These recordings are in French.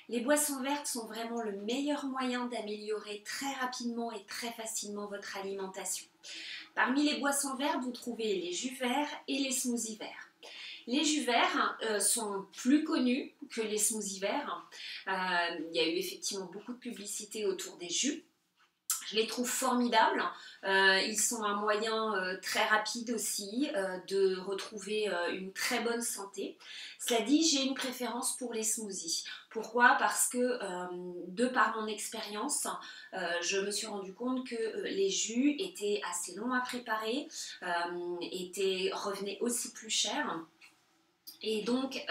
Les boissons vertes sont vraiment le meilleur moyen d'améliorer très rapidement et très facilement votre alimentation. Parmi les boissons vertes, vous trouvez les jus verts et les smoothies verts. Les jus verts sont plus connus que les smoothies verts. Il y a eu effectivement beaucoup de publicité autour des jus. Je les trouve formidables. Ils sont un moyen très rapide aussi de retrouver une très bonne santé. Cela dit, j'ai une préférence pour les smoothies. Pourquoi? Parce que de par mon expérience, je me suis rendu compte que les jus étaient assez longs à préparer, revenaient aussi plus cher. Et donc,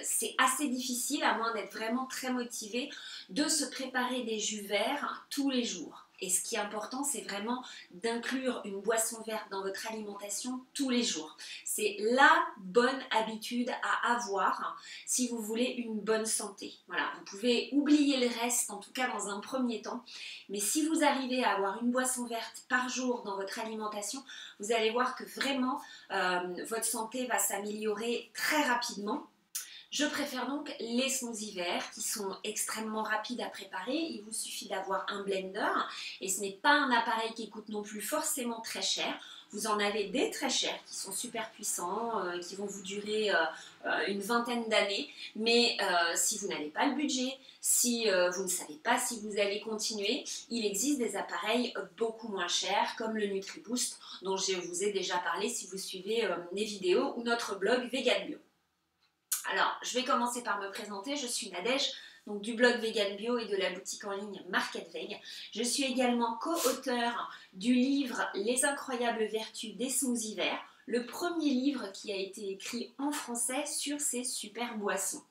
c'est assez difficile, à moins d'être vraiment très motivé, de se préparer des jus verts tous les jours. Et ce qui est important, c'est vraiment d'inclure une boisson verte dans votre alimentation tous les jours. C'est la bonne habitude à avoir si vous voulez une bonne santé. Voilà, vous pouvez oublier le reste, en tout cas dans un premier temps. Mais si vous arrivez à avoir une boisson verte par jour dans votre alimentation, vous allez voir que vraiment votre santé va s'améliorer très rapidement. Je préfère donc les smoothies verts qui sont extrêmement rapides à préparer. Il vous suffit d'avoir un blender et ce n'est pas un appareil qui coûte non plus forcément très cher. Vous en avez des très chers qui sont super puissants, qui vont vous durer une vingtaine d'années. Mais si vous n'avez pas le budget, si vous ne savez pas si vous allez continuer, il existe des appareils beaucoup moins chers comme le NutriBoost dont je vous ai déjà parlé si vous suivez mes vidéos ou notre blog Vegan Bio. Alors, je vais commencer par me présenter. Je suis Nadège, donc du blog Vegan Bio et de la boutique en ligne Market Veg. Je suis également co-auteure du livre Les incroyables vertus des smoothies verts, le premier livre qui a été écrit en français sur ces super boissons.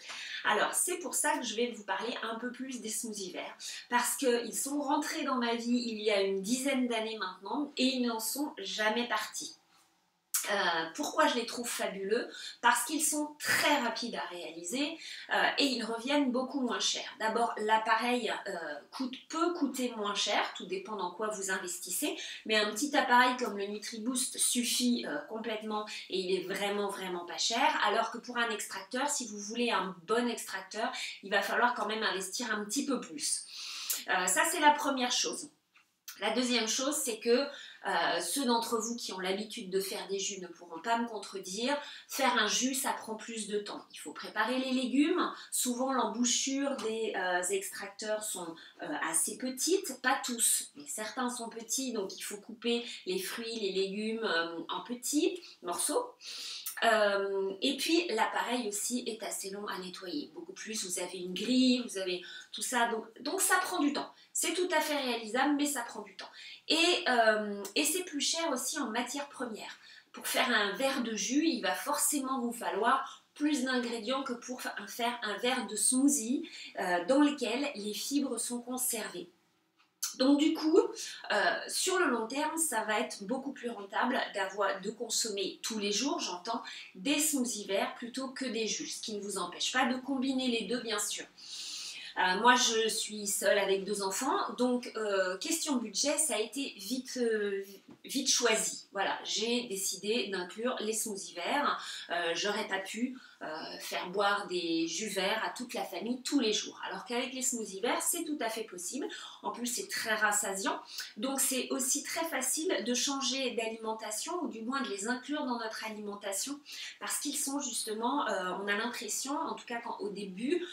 Alors, c'est pour ça que je vais vous parler un peu plus des smoothies verts, parce qu'ils sont rentrés dans ma vie il y a une dizaine d'années maintenant et ils n'en sont jamais partis. Pourquoi je les trouve fabuleux? Parce qu'ils sont très rapides à réaliser et ils reviennent beaucoup moins cher. D'abord, l'appareil peut coûter moins cher, tout dépend dans quoi vous investissez, mais un petit appareil comme le NutriBoost suffit complètement et il est vraiment pas cher, alors que pour un extracteur, si vous voulez un bon extracteur, il va falloir quand même investir un petit peu plus. Ça, c'est la première chose. La deuxième chose, c'est que ceux d'entre vous qui ont l'habitude de faire des jus ne pourront pas me contredire. Faire un jus, ça prend plus de temps. Il faut préparer les légumes. Souvent, l'embouchure des extracteurs sont assez petites. Pas tous, mais certains sont petits. Donc, il faut couper les fruits, les légumes en petits morceaux. Et puis l'appareil aussi est assez long à nettoyer, beaucoup plus, vous avez une grille, vous avez tout ça, donc ça prend du temps. C'est tout à fait réalisable, mais ça prend du temps. Et c'est plus cher aussi en matière première. Pour faire un verre de jus, il va forcément vous falloir plus d'ingrédients que pour faire un verre de smoothie dans lequel les fibres sont conservées. Donc du coup, sur le long terme, ça va être beaucoup plus rentable de consommer tous les jours, j'entends, des smoothies verts plutôt que des jus, ce qui ne vous empêche pas de combiner les deux, bien sûr. Moi, je suis seule avec 2 enfants, donc question budget, ça a été vite choisi. Voilà, j'ai décidé d'inclure les smoothies verts. J'aurais pas pu faire boire des jus verts à toute la famille tous les jours. Alors qu'avec les smoothies verts, c'est tout à fait possible. En plus, c'est très rassasiant. Donc, c'est aussi très facile de changer d'alimentation ou du moins de les inclure dans notre alimentation parce qu'ils sont justement, on a l'impression, en tout cas au début,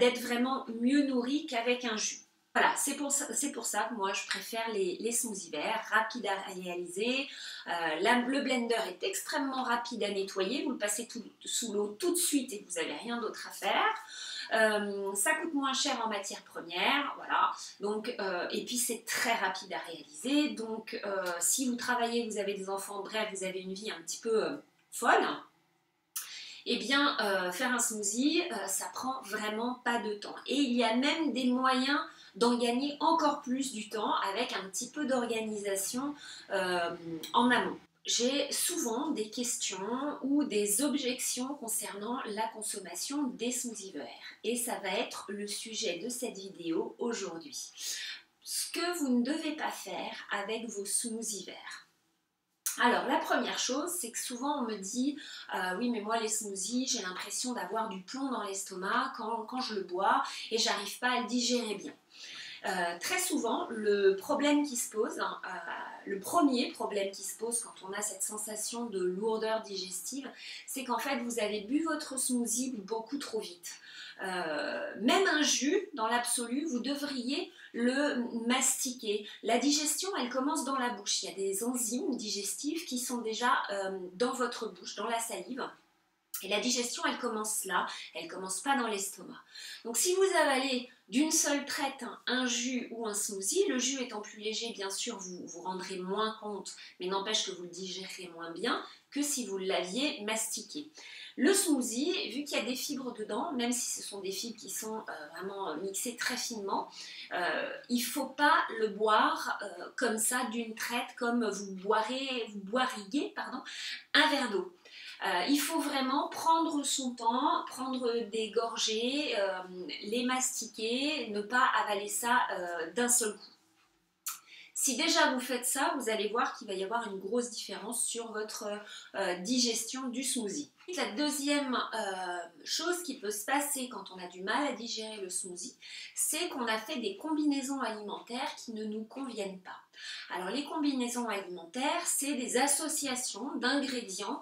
d'être vraiment mieux nourris qu'avec un jus. Voilà, c'est pour ça que moi je préfère les smoothies verts, rapides à réaliser. Le blender est extrêmement rapide à nettoyer, vous le passez sous l'eau tout de suite et vous n'avez rien d'autre à faire. Ça coûte moins cher en matière première, voilà. Donc, et puis c'est très rapide à réaliser. Donc si vous travaillez, vous avez des enfants, bref, vous avez une vie un petit peu folle, eh bien, faire un smoothie, ça prend vraiment pas de temps. Et il y a même des moyens d'en gagner encore plus du temps avec un petit peu d'organisation en amont. J'ai souvent des questions ou des objections concernant la consommation des smoothies verts. Et ça va être le sujet de cette vidéo aujourd'hui. Ce que vous ne devez pas faire avec vos smoothies verts. Alors, la première chose, c'est que souvent on me dit oui, mais moi les smoothies, j'ai l'impression d'avoir du plomb dans l'estomac quand je le bois et j'arrive pas à le digérer bien. Très souvent, le problème qui se pose, le premier problème qui se pose quand on a cette sensation de lourdeur digestive, c'est qu'en fait vous avez bu votre smoothie beaucoup trop vite. Même un jus, dans l'absolu, vous devriez le mastiquer. La digestion, elle commence dans la bouche. Il y a des enzymes digestives qui sont déjà dans votre bouche, dans la salive. Et la digestion, elle commence là, elle ne commence pas dans l'estomac. Donc si vous avalez d'une seule traite un jus ou un smoothie, le jus étant plus léger, bien sûr, vous vous rendrez moins compte, mais n'empêche que vous le digérez moins bien que si vous l'aviez mastiqué. Le smoothie, vu qu'il y a des fibres dedans, même si ce sont des fibres qui sont vraiment mixées très finement, il ne faut pas le boire comme ça d'une traite, comme vous boiriez un verre d'eau. Il faut vraiment prendre son temps, prendre des gorgées, les mastiquer, ne pas avaler ça d'un seul coup. Si déjà vous faites ça, vous allez voir qu'il va y avoir une grosse différence sur votre digestion du smoothie. La deuxième chose qui peut se passer quand on a du mal à digérer le smoothie, c'est qu'on a fait des combinaisons alimentaires qui ne nous conviennent pas. Alors les combinaisons alimentaires, c'est des associations d'ingrédients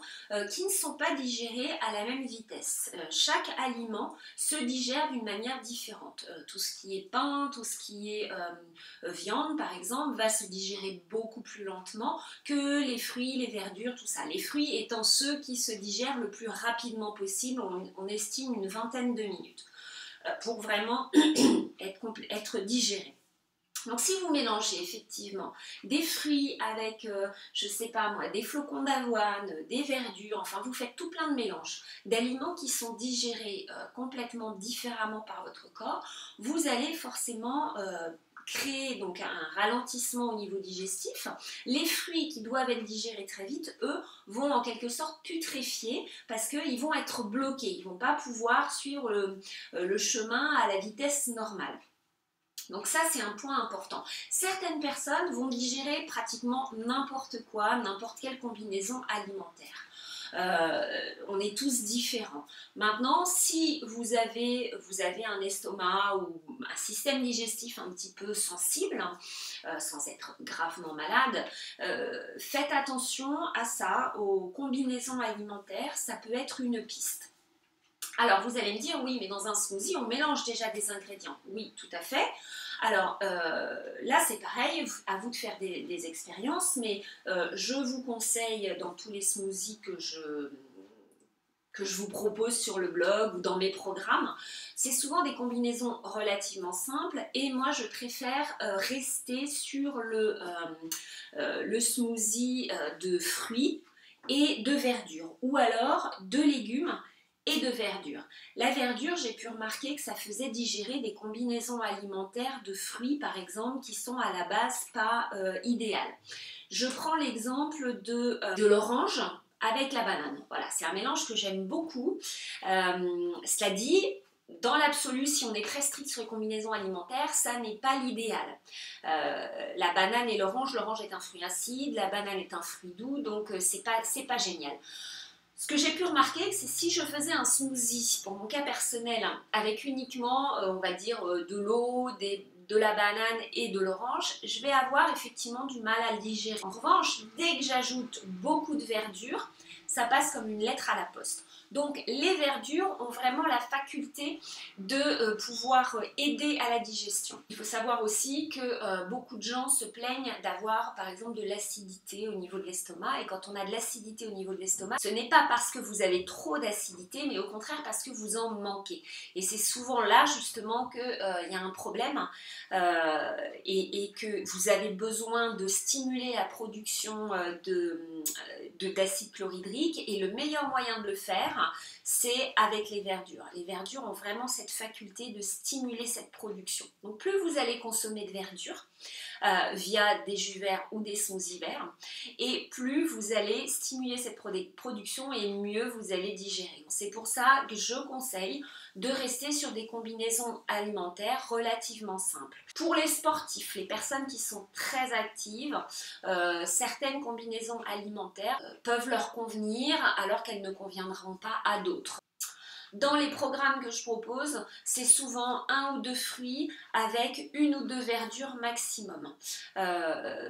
qui ne sont pas digérés à la même vitesse. Chaque aliment se digère d'une manière différente. Tout ce qui est pain, tout ce qui est viande par exemple, va se digérer beaucoup plus lentement que les fruits, les verdures, tout ça. Les fruits étant ceux qui se digèrent le plus rapidement possible, on estime une vingtaine de minutes pour vraiment être digérés. Donc si vous mélangez effectivement des fruits avec, je sais pas moi, des flocons d'avoine, des verdures, enfin vous faites tout plein de mélanges d'aliments qui sont digérés complètement différemment par votre corps, vous allez forcément créer donc un ralentissement au niveau digestif. Les fruits qui doivent être digérés très vite, eux, vont en quelque sorte putréfier parce qu'ils vont être bloqués, ils ne vont pas pouvoir suivre le chemin à la vitesse normale. Donc ça, c'est un point important. Certaines personnes vont digérer pratiquement n'importe quoi, n'importe quelle combinaison alimentaire. On est tous différents. Maintenant, si vous avez un estomac ou un système digestif un petit peu sensible, sans être gravement malade, faites attention à ça, aux combinaisons alimentaires, ça peut être une piste. Alors, vous allez me dire, oui, mais dans un smoothie, on mélange déjà des ingrédients. Oui, tout à fait. Alors, là, c'est pareil, à vous de faire des expériences, mais je vous conseille, dans tous les smoothies que je vous propose sur le blog ou dans mes programmes, c'est souvent des combinaisons relativement simples et moi, je préfère rester sur le smoothie de fruits et de verdure, ou alors de légumes et de verdure. La verdure, j'ai pu remarquer que ça faisait digérer des combinaisons alimentaires de fruits, par exemple, qui sont à la base pas idéales. Je prends l'exemple de l'orange avec la banane. Voilà, c'est un mélange que j'aime beaucoup. Cela dit, dans l'absolu, si on est très strict sur les combinaisons alimentaires, ça n'est pas l'idéal. La banane et l'orange est un fruit acide, la banane est un fruit doux, donc c'est pas génial. Ce que j'ai pu remarquer, c'est si je faisais un smoothie, pour mon cas personnel, avec uniquement, on va dire, de l'eau, de la banane et de l'orange, je vais avoir effectivement du mal à le digérer. En revanche, dès que j'ajoute beaucoup de verdure, ça passe comme une lettre à la poste. Donc les verdures ont vraiment la faculté de pouvoir aider à la digestion. Il faut savoir aussi que beaucoup de gens se plaignent d'avoir par exemple de l'acidité au niveau de l'estomac, et quand on a de l'acidité au niveau de l'estomac, ce n'est pas parce que vous avez trop d'acidité, mais au contraire parce que vous en manquez. Et c'est souvent là justement qu'il y a un problème et que vous avez besoin de stimuler la production d'acide chlorhydrique, et le meilleur moyen de le faire, c'est avec les verdures. Les verdures ont vraiment cette faculté de stimuler cette production. Donc plus vous allez consommer de verdure via des jus verts ou des smoothies verts, et plus vous allez stimuler cette production et mieux vous allez digérer. C'est pour ça que je conseille de rester sur des combinaisons alimentaires relativement simples. Pour les sportifs, les personnes qui sont très actives, certaines combinaisons alimentaires peuvent leur convenir alors qu'elles ne conviendront pas à d'autres. Dans les programmes que je propose, c'est souvent 1 ou 2 fruits avec 1 ou 2 verdures maximum.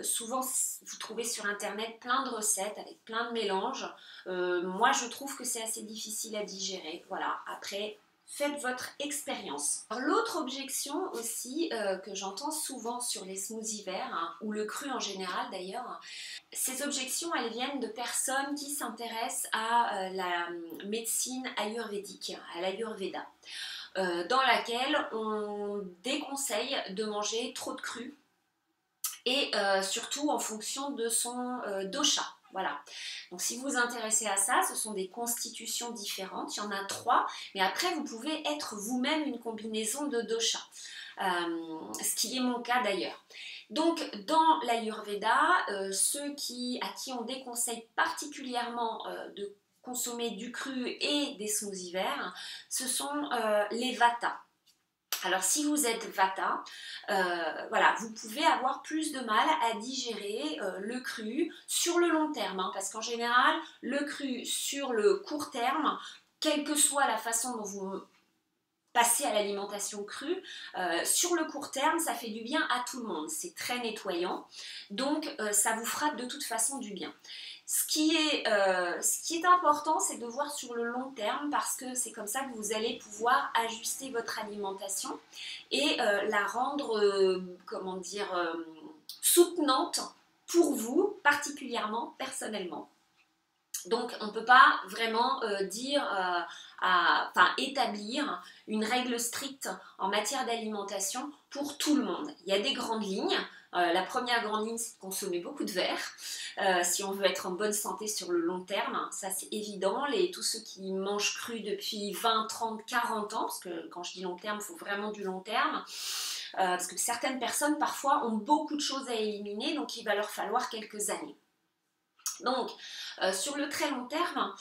Souvent, vous trouvez sur internet plein de recettes avec plein de mélanges. Moi, je trouve que c'est assez difficile à digérer. Voilà, après, faites votre expérience. L'autre objection aussi que j'entends souvent sur les smoothies verts, hein, ou le cru en général d'ailleurs, ces objections elles viennent de personnes qui s'intéressent à la médecine ayurvédique, à l'ayurveda, dans laquelle on déconseille de manger trop de cru et surtout en fonction de son dosha. Voilà. Donc si vous vous intéressez à ça, ce sont des constitutions différentes. Il y en a 3, mais après vous pouvez être vous-même une combinaison de dosha, ce qui est mon cas d'ailleurs. Donc dans l'Ayurveda, ceux à qui on déconseille particulièrement de consommer du cru et des smoothies verts, ce sont les Vata. Alors si vous êtes Vata, voilà, vous pouvez avoir plus de mal à digérer le cru sur le long terme, hein, parce qu'en général, le cru sur le court terme, quelle que soit la façon dont vous passez à l'alimentation crue, sur le court terme, ça fait du bien à tout le monde, c'est très nettoyant, donc ça vous fera de toute façon du bien. Ce qui est important, c'est de voir sur le long terme parce que c'est comme ça que vous allez pouvoir ajuster votre alimentation et la rendre, comment dire, soutenante pour vous, particulièrement, personnellement. Donc on ne peut pas vraiment établir une règle stricte en matière d'alimentation pour tout le monde. Il y a des grandes lignes. La première grande ligne, c'est de consommer beaucoup de verre si on veut être en bonne santé sur le long terme. Ça, c'est évident. Tous ceux qui mangent cru depuis 20, 30, 40 ans, parce que quand je dis long terme, il faut vraiment du long terme, parce que certaines personnes, parfois, ont beaucoup de choses à éliminer, donc il va leur falloir quelques années. Donc, sur le très long terme,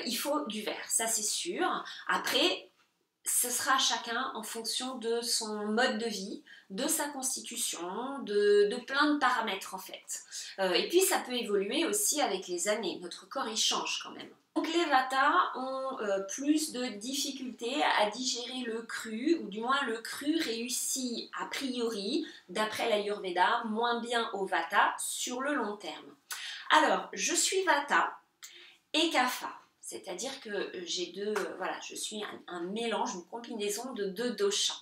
il faut du verre, ça c'est sûr. Après, ce sera chacun en fonction de son mode de vie, de sa constitution, de plein de paramètres en fait. Et puis ça peut évoluer aussi avec les années, notre corps il change quand même. Donc les Vata ont plus de difficultés à digérer le cru, ou du moins le cru réussit a priori, d'après l'Ayurveda, moins bien au Vata sur le long terme. Alors, je suis Vata et Kapha. C'est-à-dire que j'ai je suis un mélange, une combinaison de 2 doshas.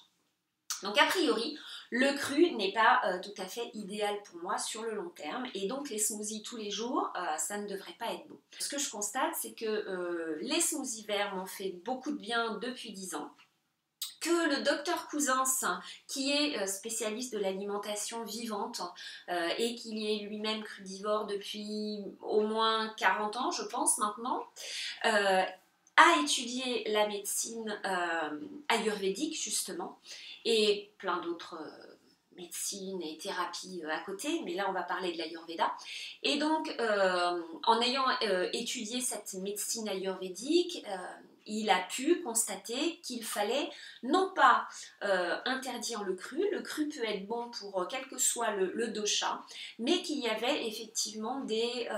Donc a priori, le cru n'est pas tout à fait idéal pour moi sur le long terme et donc les smoothies tous les jours, ça ne devrait pas être bon. Ce que je constate, c'est que les smoothies verts m'ont fait beaucoup de bien depuis 10 ans. Que le docteur Cousins, qui est spécialiste de l'alimentation vivante et qui est lui-même crudivore depuis au moins 40 ans, je pense maintenant, a étudié la médecine ayurvédique justement et plein d'autres médecines et thérapies à côté, mais là on va parler de l'Ayurveda. Et donc en ayant étudié cette médecine ayurvédique, il a pu constater qu'il fallait non pas interdire le cru peut être bon pour quel que soit le dosha, mais qu'il y avait effectivement des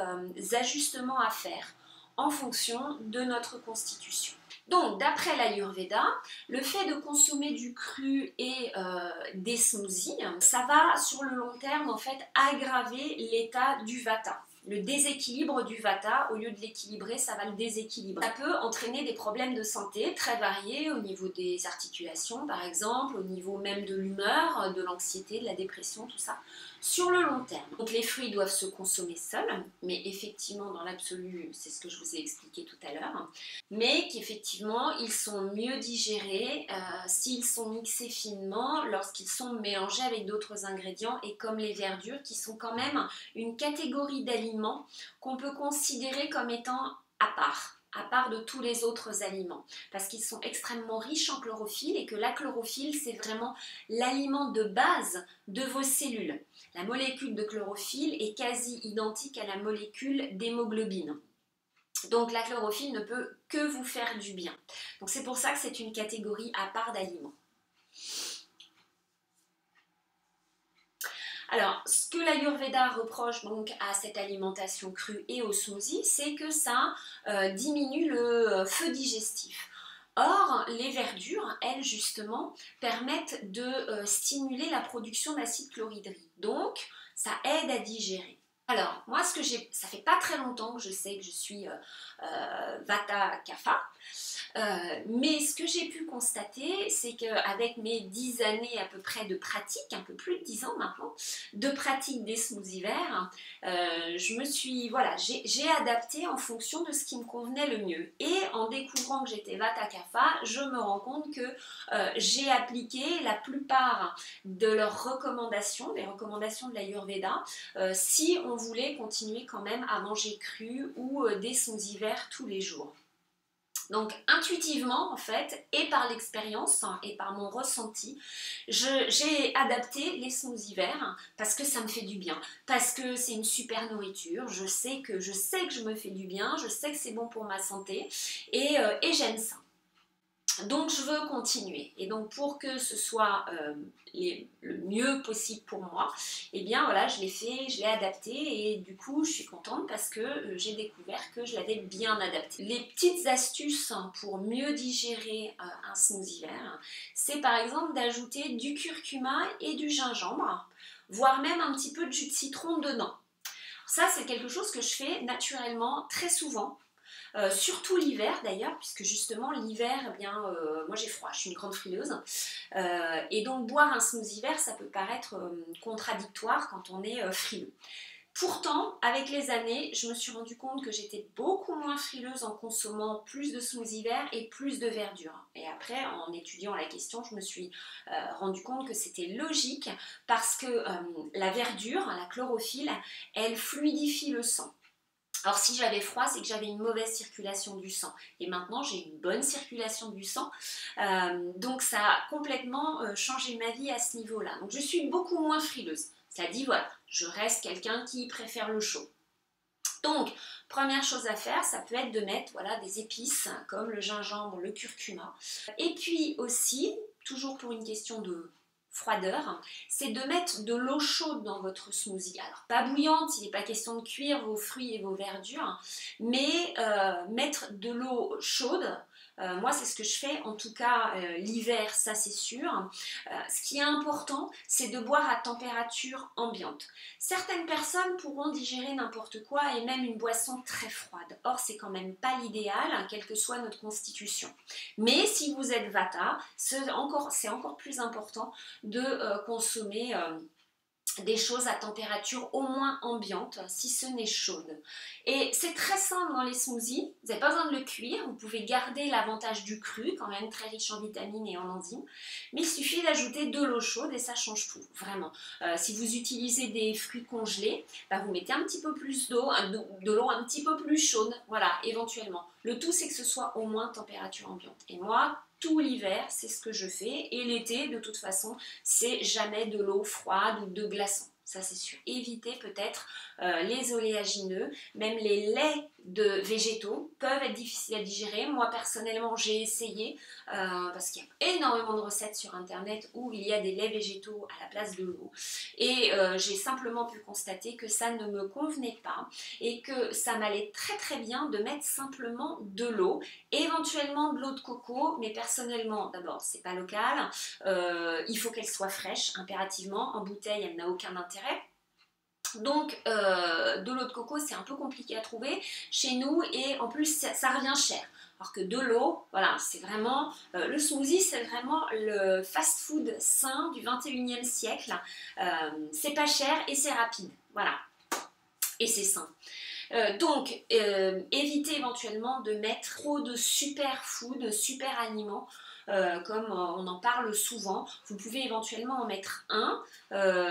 ajustements à faire en fonction de notre constitution. Donc, d'après l'Ayurveda, le fait de consommer du cru et des smoothies, ça va sur le long terme en fait aggraver l'état du Vata. Le déséquilibre du Vata, au lieu de l'équilibrer, ça va le déséquilibrer. Ça peut entraîner des problèmes de santé très variés au niveau des articulations, par exemple, au niveau même de l'humeur, de l'anxiété, de la dépression, tout ça, sur le long terme. Donc les fruits doivent se consommer seuls, mais effectivement, dans l'absolu, c'est ce que je vous ai expliqué tout à l'heure, mais qu'effectivement, ils sont mieux digérés s'ils sont mixés finement, lorsqu'ils sont mélangés avec d'autres ingrédients, et comme les verdures, qui sont quand même une catégorie d'aliments qu'on peut considérer comme étant à part de tous les autres aliments, parce qu'ils sont extrêmement riches en chlorophylle et que la chlorophylle, c'est vraiment l'aliment de base de vos cellules. La molécule de chlorophylle est quasi identique à la molécule d'hémoglobine. Donc la chlorophylle ne peut que vous faire du bien. Donc c'est pour ça que c'est une catégorie à part d'aliments. Alors, ce que l'Ayurveda reproche donc à cette alimentation crue et au smoothie, c'est que ça diminue le feu digestif. Or, les verdures, elles, justement, permettent de stimuler la production d'acide chlorhydrique. Donc, ça aide à digérer. Alors, moi, ça fait pas très longtemps que je sais que je suis Vata Kapha. Mais ce que j'ai pu constater, c'est qu'avec mes 10 années à peu près de pratique, un peu plus de 10 ans maintenant, de pratique des smoothies verts, j'ai adapté en fonction de ce qui me convenait le mieux. Et en découvrant que j'étais Vata Kapha, je me rends compte que j'ai appliqué la plupart de leurs recommandations, les recommandations de l'Ayurveda, si on voulait continuer quand même à manger cru ou des smoothies verts tous les jours. Donc intuitivement en fait, et par l'expérience et par mon ressenti, j'ai adapté les smoothies verts parce que ça me fait du bien, parce que c'est une super nourriture, je sais que je me fais du bien, je sais que c'est bon pour ma santé et j'aime ça. Donc je veux continuer et donc pour que ce soit le mieux possible pour moi, eh bien voilà, je l'ai adapté et du coup je suis contente parce que j'ai découvert que je l'avais bien adapté. Les petites astuces pour mieux digérer un smoothie vert, c'est par exemple d'ajouter du curcuma et du gingembre, voire même un petit peu de jus de citron dedans. Ça c'est quelque chose que je fais naturellement très souvent. Surtout l'hiver d'ailleurs, puisque justement l'hiver, eh bien, moi j'ai froid, je suis une grande frileuse, et donc boire un smoothie vert, ça peut paraître contradictoire quand on est frileux. Pourtant, avec les années, je me suis rendu compte que j'étais beaucoup moins frileuse en consommant plus de smoothies verts et plus de verdure. Et après, en étudiant la question, je me suis rendu compte que c'était logique parce que la verdure, la chlorophylle, elle fluidifie le sang. Alors si j'avais froid, c'est que j'avais une mauvaise circulation du sang. Et maintenant, j'ai une bonne circulation du sang. Donc ça a complètement changé ma vie à ce niveau-là. Donc je suis beaucoup moins frileuse. Ça dit, voilà, je reste quelqu'un qui préfère le chaud. Donc, première chose à faire, ça peut être de mettre voilà, des épices comme le gingembre, le curcuma. Et puis aussi, toujours pour une question de froideur, c'est de mettre de l'eau chaude dans votre smoothie. Alors pas bouillante, il n'est pas question de cuire vos fruits et vos verdures, mais mettre de l'eau chaude. Moi c'est ce que je fais, en tout cas l'hiver, ça c'est sûr. Ce qui est important, c'est de boire à température ambiante. Certaines personnes pourront digérer n'importe quoi et même une boisson très froide. Or c'est quand même pas l'idéal, quelle que soit notre constitution. Mais si vous êtes Vata, c'est encore plus important de consommer des choses à température au moins ambiante, si ce n'est chaude. Et c'est très simple dans les smoothies, vous n'avez pas besoin de le cuire, vous pouvez garder l'avantage du cru, quand même très riche en vitamines et en enzymes, mais il suffit d'ajouter de l'eau chaude et ça change tout, vraiment. Si vous utilisez des fruits congelés, bah vous mettez un petit peu plus d'eau, de l'eau un petit peu plus chaude, voilà, éventuellement. Le tout, c'est que ce soit au moins température ambiante. Et moi, tout l'hiver, c'est ce que je fais. Et l'été, de toute façon, c'est jamais de l'eau froide ou de glaçons. Ça, c'est sûr. Évitez peut-être les oléagineux. Même les laits de végétaux peuvent être difficiles à digérer. Moi, personnellement, j'ai essayé parce qu'il y a énormément de recettes sur Internet où il y a des laits végétaux à la place de l'eau. Et j'ai simplement pu constater que ça ne me convenait pas et que ça m'allait très très bien de mettre simplement de l'eau, éventuellement de l'eau de coco, mais personnellement, d'abord, c'est pas local, il faut qu'elle soit fraîche, impérativement. En bouteille, elle n'a aucun intérêt. Donc de l'eau de coco c'est un peu compliqué à trouver chez nous et en plus ça revient cher. Alors que de l'eau, voilà, c'est vraiment, le smoothie c'est vraiment le fast-food sain du 21e siècle. C'est pas cher et c'est rapide, voilà, et c'est sain. Donc évitez éventuellement de mettre trop de superfood, de super aliments. Comme on en parle souvent, vous pouvez éventuellement en mettre un,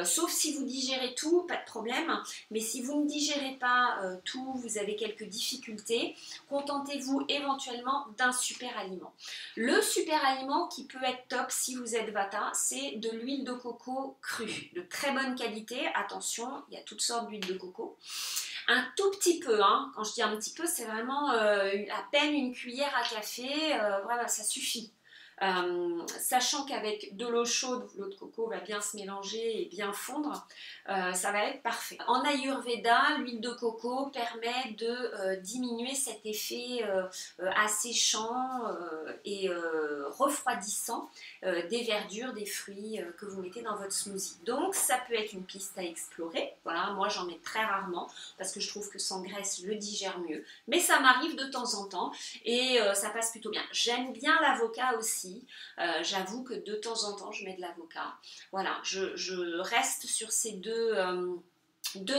sauf si vous digérez tout, pas de problème, mais si vous ne digérez pas tout, vous avez quelques difficultés, contentez-vous éventuellement d'un super aliment. Le super aliment qui peut être top si vous êtes Vata, c'est de l'huile de coco crue, de très bonne qualité, attention, il y a toutes sortes d'huile de coco. Un tout petit peu, hein. Quand je dis un petit peu, c'est vraiment à peine une cuillère à café, voilà, ça suffit. Sachant qu'avec de l'eau chaude, l'eau de coco va bien se mélanger et bien fondre, ça va être parfait. En Ayurveda, l'huile de coco permet de diminuer cet effet asséchant et refroidissant des verdures, des fruits que vous mettez dans votre smoothie. Donc ça peut être une piste à explorer. Voilà, moi j'en mets très rarement parce que je trouve que sans graisse je le digère mieux, mais ça m'arrive de temps en temps et ça passe plutôt bien. J'aime bien l'avocat aussi. J'avoue que de temps en temps je mets de l'avocat. Voilà, je reste sur ces deux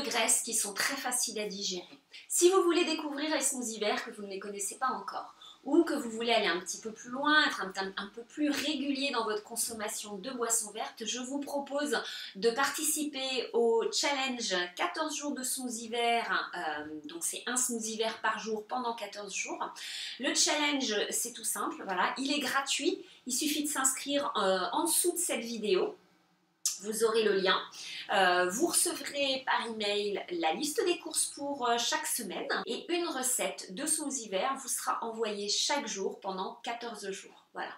graisses qui sont très faciles à digérer. Si vous voulez découvrir les smoothies verts que vous ne les connaissez pas encore, ou que vous voulez aller un petit peu plus loin, être un peu plus régulier dans votre consommation de boissons vertes, je vous propose de participer au challenge 14 jours de smoothie vert. Donc c'est un smoothie vert par jour pendant 14 jours. Le challenge, c'est tout simple, voilà, il est gratuit. Il suffit de s'inscrire en dessous de cette vidéo. Vous aurez le lien. Vous recevrez par email la liste des courses pour chaque semaine et une recette de smoothie vert vous sera envoyée chaque jour pendant 14 jours. Voilà.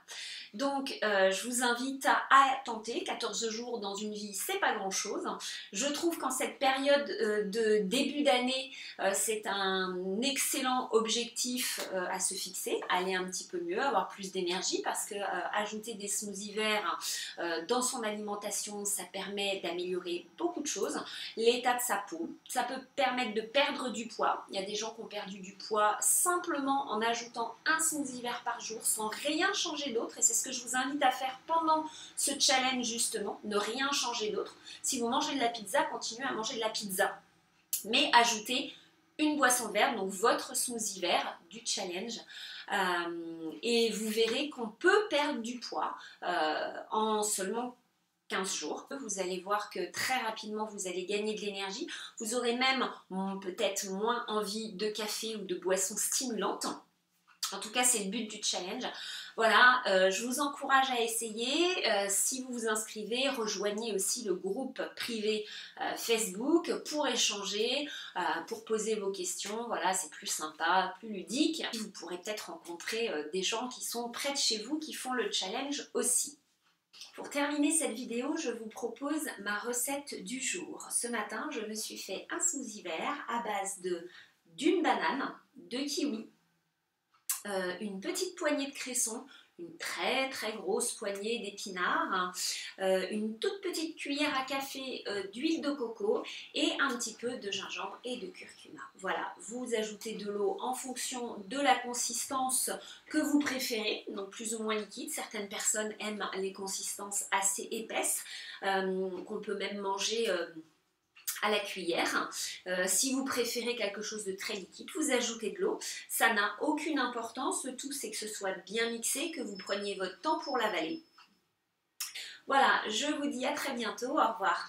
Donc, je vous invite à tenter. 14 jours dans une vie, c'est pas grand-chose. Je trouve qu'en cette période de début d'année, c'est un excellent objectif à se fixer, aller un petit peu mieux, avoir plus d'énergie parce que ajouter des smoothies verts dans son alimentation, ça permet d'améliorer beaucoup de choses. L'état de sa peau, ça peut permettre de perdre du poids. Il y a des gens qui ont perdu du poids simplement en ajoutant un smoothie vert par jour sans rien changer d'autre et c'est ce que je vous invite à faire pendant ce challenge justement, ne rien changer d'autre. Si vous mangez de la pizza, continuez à manger de la pizza, mais ajoutez une boisson verte, donc votre smoothie vert du challenge. Et vous verrez qu'on peut perdre du poids en seulement 15 jours. Vous allez voir que très rapidement vous allez gagner de l'énergie. Vous aurez même peut-être moins envie de café ou de boissons stimulantes. En tout cas, c'est le but du challenge. Voilà, je vous encourage à essayer. Si vous vous inscrivez, rejoignez aussi le groupe privé Facebook pour échanger, pour poser vos questions. Voilà, c'est plus sympa, plus ludique. Vous pourrez peut-être rencontrer des gens qui sont près de chez vous, qui font le challenge aussi. Pour terminer cette vidéo, je vous propose ma recette du jour. Ce matin, je me suis fait un smoothie vert à base d'une banane, de kiwi, une petite poignée de cresson, une très très grosse poignée d'épinards, une toute petite cuillère à café d'huile de coco et un petit peu de gingembre et de curcuma. Voilà, vous ajoutez de l'eau en fonction de la consistance que vous préférez, donc plus ou moins liquide. Certaines personnes aiment les consistances assez épaisses, qu'on peut même manger à la cuillère. Si vous préférez quelque chose de très liquide, vous ajoutez de l'eau. Ça n'a aucune importance, le tout c'est que ce soit bien mixé, que vous preniez votre temps pour l'avaler. Voilà, je vous dis à très bientôt, au revoir.